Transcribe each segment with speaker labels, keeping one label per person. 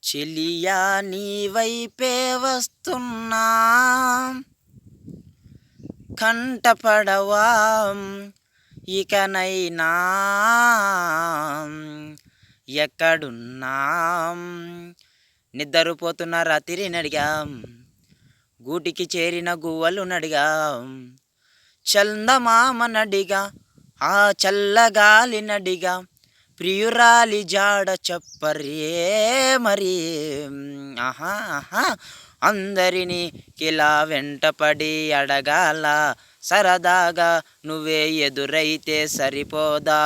Speaker 1: చెలియా నీ వైపే వస్తున్నా కంటపడవా ఇకనైనా ఎక్కడున్నా నిద్రపోతున్న రాత్రి నడిగా గూటికి చేరిన గువ్వలు నడిగా చందమామ నడిగా ఆ చల్లగాలి నడిగా ప్రియురాలి జాడ చెప్పరే మరి ఆహా ఆహా అందరినీ కిలా వెంటపడి అడగాల సరదాగా నువ్వే ఎదురైతే సరిపోదా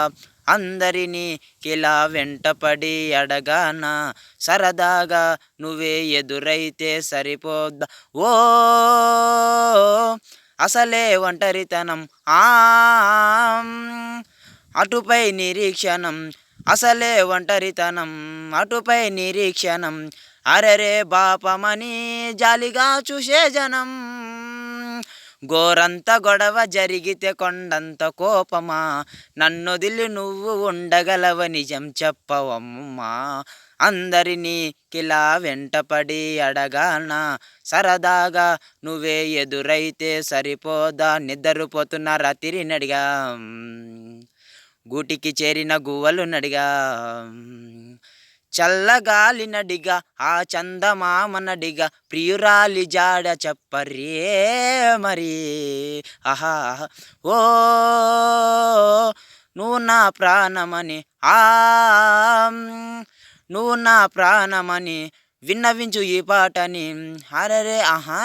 Speaker 1: అందరినీ కిలా వెంటపడి అడగానా సరదాగా నువ్వే ఎదురైతే సరిపోద్దా ఓ అసలే ఒంటరితనం అటుపై నిరీక్షణం అసలే ఒంటరితనం అటుపై నిరీక్షణం అరెరే బాపమని జాలిగా చూసే జనం గోరంత గొడవ జరిగితే కొండంత కోపమా నన్నొదిలి నువ్వు ఉండగలవ నిజం చెప్పవమ్మా అందరినీ కిలా వెంటపడి అడగానా సరదాగా నువ్వే ఎదురైతే సరిపోదా నిద్రపోతున్న రాత్రి నడిగా గూటికి చేరిన గువ్వలు నడిగా చల్లగాలి నడిగా ఆ చందమామ నడిగా ప్రియురాలి జాడ చెప్పరే మరి ఆహా ఓ నువ్వు నా ప్రాణమని నువ్వు నా ప్రాణమని విన్నవించు ఈ పాటని అరరే ఆహా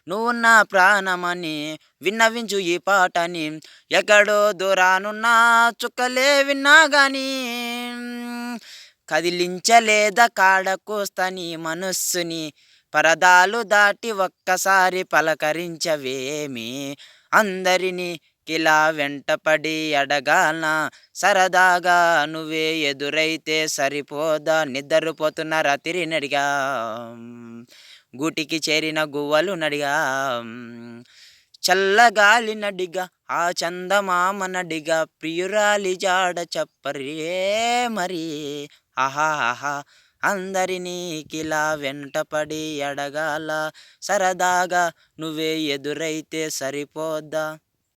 Speaker 1: నువ్వు నా ప్రాణమని విన్నవించు ఈ పాటని ఎక్కడో దూరానున్న చుక్కలే విన్నా గాని కదిలించలేదా కాడకోస్తని మనస్సుని పరదాలు దాటి ఒక్కసారి పలకరించవేమి అందరినీ కిలా వెంటపడి అడగాల సరదాగా నువ్వే ఎదురైతే సరిపోదా నిద్రపోతున్న రాత్రి నడిగా గూటికి చేరిన గువ్వలు నడిగా చల్లగాలి నడిగా ఆ చందమామ నడిగా ప్రియురాలి జాడ చెప్పరే మరి ఆహా ఆహా అందరినీ కిలా వెంటపడి అడగాల సరదాగా నువ్వే ఎదురైతే సరిపోద్దా